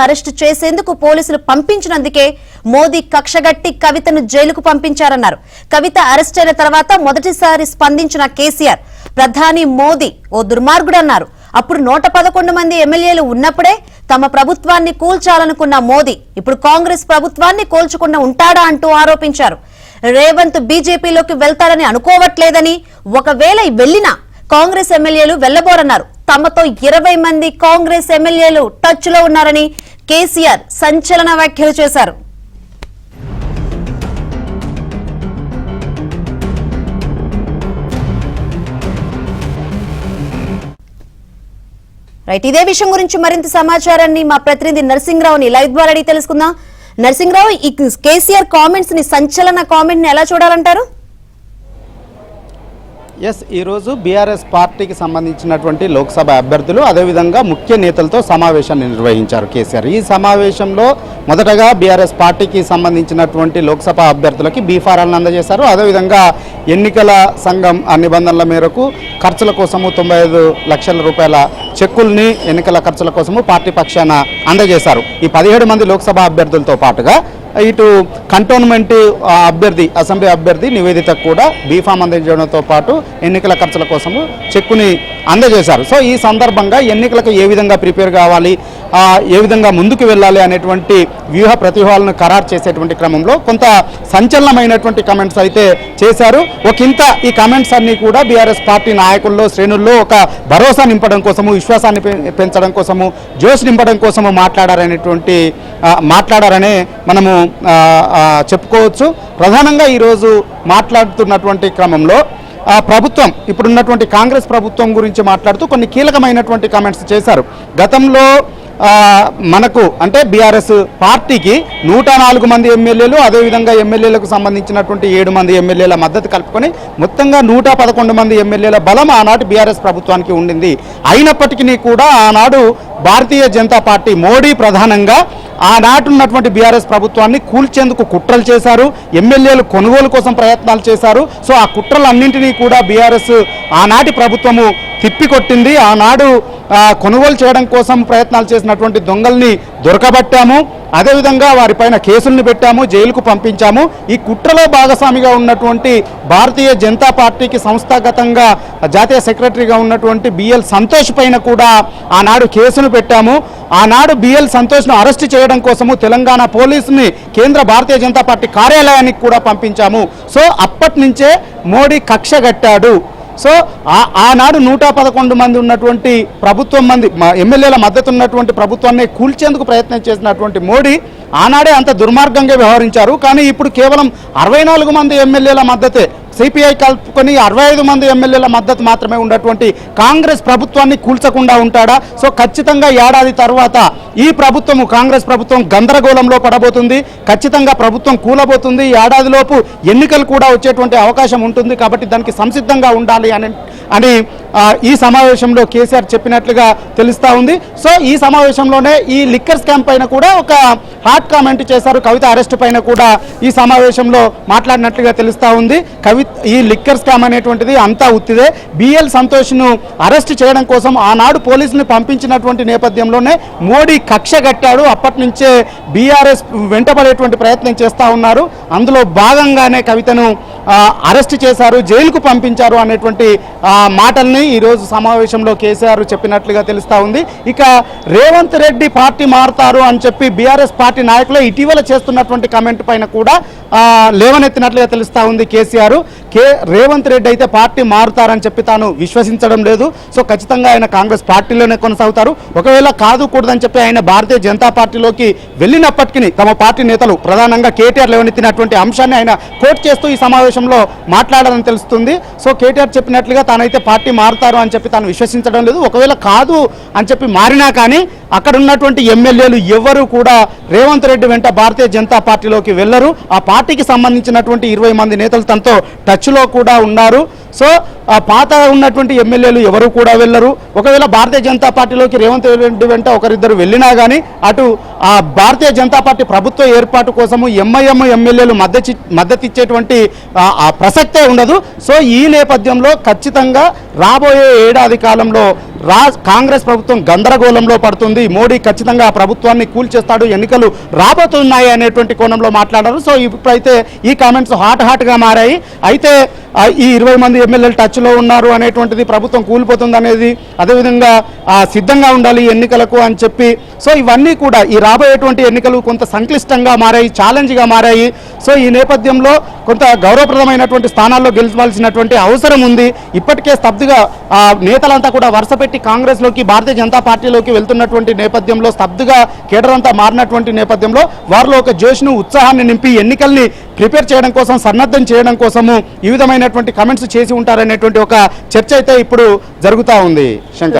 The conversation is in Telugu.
అరెస్టు చేసేందుకు పోలీసులు పంపించినందుకే మోదీ కక్షగట్టి కవితను జైలుకు పంపించారన్నారు. కవిత అరెస్ట్ అయిన తర్వాత మొదటిసారి స్పందించిన కేసీఆర్ ప్రధాని మోదీ ఓ దుర్మార్గుడన్నారు. అప్పుడు 111 మంది ఎమ్మెల్యేలు ఉన్నప్పుడే తమ ప్రభుత్వాన్ని కూల్చాలనుకున్న మోదీ ఇప్పుడు కాంగ్రెస్ ప్రభుత్వాన్ని కూల్చకుండా ఉంటాడా అంటూ ఆరోపించారు. రేవంత్ బీజేపీలోకి వెళ్తాడని అనుకోవట్లేదని, ఒకవేళ వెళ్లినా కాంగ్రెస్ ఎమ్మెల్యేలు వెళ్లబోరన్నారు. తమతో 20 మంది కాంగ్రెస్ ఎమ్మెల్యేలు టచ్ లో ఉన్నారని కేసీఆర్ సంచలన వ్యాఖ్యలు చేశారు. రైట్, ఇదే విషయం గురించి మరింత సమాచారాన్ని మా ప్రతినిధి నరసింహరావుని లైవ్ ద్వారా అడిగి తెలుసుకుందాం. నరసింహరావు, ఈ కేసీఆర్ కామెంట్స్ ని, సంచలన కామెంట్ ని ఎలా చూడాలంటారు? ఈరోజు బీఆర్ఎస్ పార్టీకి సంబంధించినటువంటి లోక్సభ అభ్యర్థులు అదేవిధంగా ముఖ్య నేతలతో సమావేశాన్ని నిర్వహించారు కేసీఆర్. ఈ సమావేశంలో మొదటగా బీఆర్ఎస్ పార్టీకి సంబంధించినటువంటి లోక్సభ అభ్యర్థులకి బీఫారాలను అందజేశారు. అదేవిధంగా ఎన్నికల సంఘం ఆ నిబంధనల మేరకు ఖర్చుల కోసము 95 లక్షల రూపాయల చెక్కుల్ని ఎన్నికల ఖర్చుల కోసము పార్టీ పక్షాన అందజేశారు. ఈ 17 మంది లోక్సభ అభ్యర్థులతో పాటుగా ఇటు కంటోన్మెంట్ అభ్యర్థి, అసెంబ్లీ అభ్యర్థి నివేదితకు కూడా బీఫామ్ అందజేయడంతో పాటు ఎన్నికల ఖర్చుల కోసము చెక్కుని అందజేశారు. సో ఈ సందర్భంగా ఎన్నికలకు ఏ విధంగా ప్రిపేర్ కావాలి, ఏ విధంగా ముందుకు వెళ్ళాలి అనేటువంటి వ్యూహ ప్రతివ్యూహాలను ఖరారు చేసేటువంటి క్రమంలో కొంత సంచలనమైనటువంటి కమెంట్స్ అయితే చేశారు. ఒకంత ఈ కమెంట్స్ అన్నీ కూడా బీఆర్ఎస్ పార్టీ నాయకుల్లో, శ్రేణుల్లో ఒక భరోసా నింపడం కోసము, విశ్వాసాన్ని పెంచడం కోసము, జోష్ నింపడం కోసము మాట్లాడారనే మనము చెప్పుకోవచ్చు. ప్రధానంగా ఈరోజు మాట్లాడుతున్నటువంటి క్రమంలో ప్రభుత్వం, ఇప్పుడున్నటువంటి కాంగ్రెస్ ప్రభుత్వం గురించి మాట్లాడుతూ కొన్ని కీలకమైనటువంటి కామెంట్స్ చేశారు. గతంలో మనకు అంటే బీఆర్ఎస్ పార్టీకి 104 మంది ఎమ్మెల్యేలు, అదేవిధంగా ఎమ్మెల్యేలకు సంబంధించినటువంటి 7 మంది ఎమ్మెల్యేల మద్దతు కలుపుకొని మొత్తంగా 111 మంది ఎమ్మెల్యేల బలం ఆనాటి బీఆర్ఎస్ ప్రభుత్వానికి ఉండింది. అయినప్పటికీ కూడా ఆనాడు భారతీయ జనతా పార్టీ, మోడీ ప్రధానంగా ఆనాటున్నటువంటి బీఆర్ఎస్ ప్రభుత్వాన్ని కూల్చేందుకు కుట్రలు చేశారు. ఎమ్మెల్యేలు కొనుగోలు కోసం ప్రయత్నాలు చేశారు. సో ఆ కుట్రలన్నింటినీ కూడా బీఆర్ఎస్ ఆనాటి ప్రభుత్వము తిప్పికొట్టింది. ఆనాడు కొనుగోలు చేయడం కోసం ప్రయత్నాలు చేసినటువంటి దొంగల్ని దొరకబట్టాము. అదేవిధంగా వారిపైన కేసుల్ని పెట్టాము, జైలుకు పంపించాము. ఈ కుట్రలో భాగస్వామిగా ఉన్నటువంటి భారతీయ జనతా పార్టీకి సంస్థాగతంగా జాతీయ సెక్రటరీగా ఉన్నటువంటి బిఎల్ సంతోష్ పైన కూడా ఆనాడు కేసును పెట్టాము. ఆనాడు బిఎల్ సంతోష్ను అరెస్ట్ చేయడం కోసము తెలంగాణ పోలీసుని కేంద్ర భారతీయ జనతా పార్టీ కార్యాలయానికి కూడా పంపించాము. సో అప్పటి నుంచే మోడీ కక్ష కట్టాడు. సో ఆనాడు 111 మంది ఉన్నటువంటి ఎమ్మెల్యేల మద్దతు ఉన్నటువంటి ప్రభుత్వాన్ని కూల్చేందుకు ప్రయత్నం చేసినటువంటి మోడీ ఆనాడే అంత దుర్మార్గంగా వ్యవహరించారు. కానీ ఇప్పుడు కేవలం 64 మంది ఎమ్మెల్యేల మద్దతే, సిపిఐ కలుపుకొని 65 మంది ఎమ్మెల్యేల మద్దతు మాత్రమే ఉన్నటువంటి కాంగ్రెస్ ప్రభుత్వాన్ని కూల్చకుండా ఉంటాడా? సో ఖచ్చితంగా ఏడాది తర్వాత ఈ ప్రభుత్వము, కాంగ్రెస్ ప్రభుత్వం గందరగోళంలో పడబోతుంది. ఖచ్చితంగా ప్రభుత్వం కూలబోతుంది. ఏడాదిలోపు ఎన్నికలు కూడా వచ్చేటువంటి అవకాశం ఉంటుంది. కాబట్టి దానికి సంసిద్ధంగా ఉండాలి అని ఈ సమావేశంలో కేసీఆర్ చెప్పినట్లుగా తెలుస్తూ ఉంది. సో ఈ సమావేశంలోనే ఈ లిక్కర్ స్కామ్ పైన కూడా ఒక హాట్ కామెంట్ చేశారు. కవిత అరెస్ట్ పైన కూడా ఈ సమావేశంలో మాట్లాడినట్లుగా తెలుస్తూ ఉంది. ఈ లిక్కర్ స్కామ్ అనేటువంటిది అంతా ఉత్తిదే. బిఎల్ సంతోష్ను అరెస్ట్ చేయడం కోసం ఆనాడు పోలీసుని పంపించినటువంటి నేపథ్యంలోనే మోడీ కక్ష కట్టాడు. అప్పటి నుంచే బీఆర్ఎస్ వెంటబడేటువంటి ప్రయత్నం చేస్తూ ఉన్నారు. అందులో భాగంగానే కవితను అరెస్ట్ చేశారు, జైలుకు పంపించారు అనేటువంటి మాటల్ని ఈరోజు సమావేశంలో కేసీఆర్ చెప్పినట్లుగా తెలుస్తూ ఉంది. ఇక రేవంత్ రెడ్డి పార్టీ మారుతారు అని చెప్పి బీఆర్ఎస్ పార్టీ నాయకులు ఇటీవల చేస్తున్నటువంటి కమెంట్ పైన కూడా లేవనెత్తినట్లుగా తెలుస్తూ ఉంది కేసీఆర్. రేవంత్ రెడ్డి అయితే పార్టీ మారుతారని చెప్పి తాను విశ్వసించడం లేదు. సో ఖచ్చితంగా ఆయన కాంగ్రెస్ పార్టీలోనే కొనసాగుతారు. ఒకవేళ కాదుకూడదని చెప్పి ఆయన భారతీయ జనతా పార్టీలోకి వెళ్ళినప్పటికీ తమ పార్టీ నేతలు, ప్రధానంగా కేటీఆర్ లేవనెత్తినటువంటి అంశాన్ని ఆయన కోట్ చేస్తూ ఈ సమావేశంలో మాట్లాడాలని తెలుస్తుంది. సో కేటీఆర్ చెప్పినట్లుగా తానైతే పార్టీ మారుతారు అని చెప్పి తాను విశ్వసించడం లేదు. ఒకవేళ కాదు అని చెప్పి మారినా కానీ అక్కడ ఉన్నటువంటి ఎమ్మెల్యేలు ఎవరు కూడా రేవంత్ రెడ్డి వెంట భారతీయ జనతా పార్టీలోకి వెళ్లరు. ఆ పార్టీకి సంబంధించినటువంటి 20 మంది నేతలు తనతో టచ్లో కూడా ఉన్నారు. సో పాత ఉన్నటువంటి ఎమ్మెల్యేలు ఎవరు కూడా వెళ్లరు. ఒకవేళ భారతీయ జనతా పార్టీలోకి రేవంత్ రెడ్డి వెంట ఒకరిద్దరు వెళ్ళినా కానీ అటు ఆ భారతీయ జనతా పార్టీ ప్రభుత్వ ఏర్పాటు కోసము ఎంఐఎం ఎమ్మెల్యేలు మద్దతు ఇచ్చేటువంటి ప్రసక్తే ఉండదు. సో ఈ నేపథ్యంలో ఖచ్చితంగా రాబోయే ఏడాది కాలంలో కాంగ్రెస్ ప్రభుత్వం గందరగోళంలో పడుతుంది, మోడీ ఖచ్చితంగా ఆ ప్రభుత్వాన్ని కూల్చేస్తాడు, ఎన్నికలు రాబోతున్నాయి అనేటువంటి కోణంలో మాట్లాడారు. సో ఇప్పుడైతే ఈ కామెంట్స్ హాట్గా మారాయి. అయితే ఈ 20 మంది ఎమ్మెల్యేలు టచ్లో ఉన్నారు అనేటువంటిది, ప్రభుత్వం కూలిపోతుంది అనేది, అదేవిధంగా సిద్ధంగా ఉండాలి ఎన్నికలకు అని చెప్పి, సో ఇవన్నీ కూడా ఈ రాబోయేటువంటి ఎన్నికలు కొంత సంక్లిష్టంగా మారాయి, ఛాలెంజ్గా మారాయి. సో ఈ నేపథ్యంలో కొంత గౌరవప్రదమైనటువంటి స్థానాల్లో గెలిచవలసినటువంటి అవసరం ఉంది. ఇప్పటికే స్తబ్దుగా నేతలంతా కూడా వరుస పెట్టి కాంగ్రెస్లోకి, భారతీయ జనతా పార్టీలోకి వెళ్తున్నటువంటి నేపథ్యంలో, స్తబ్దుగా కేడర్ అంతా మారినటువంటి నేపథ్యంలో వారిలో ఒక జోష్ను, ఉత్సాహాన్ని నింపి ఎన్నికల్ని ప్రిపేర్ చేయడం కోసం, సన్నద్ధం చేయడం కోసము ఈ విధమైనటువంటి కమెంట్స్ చేసి ఉంటారనేటువంటి ఒక చర్చ అయితే ఇప్పుడు జరుగుతూ ఉంది. శంకర్.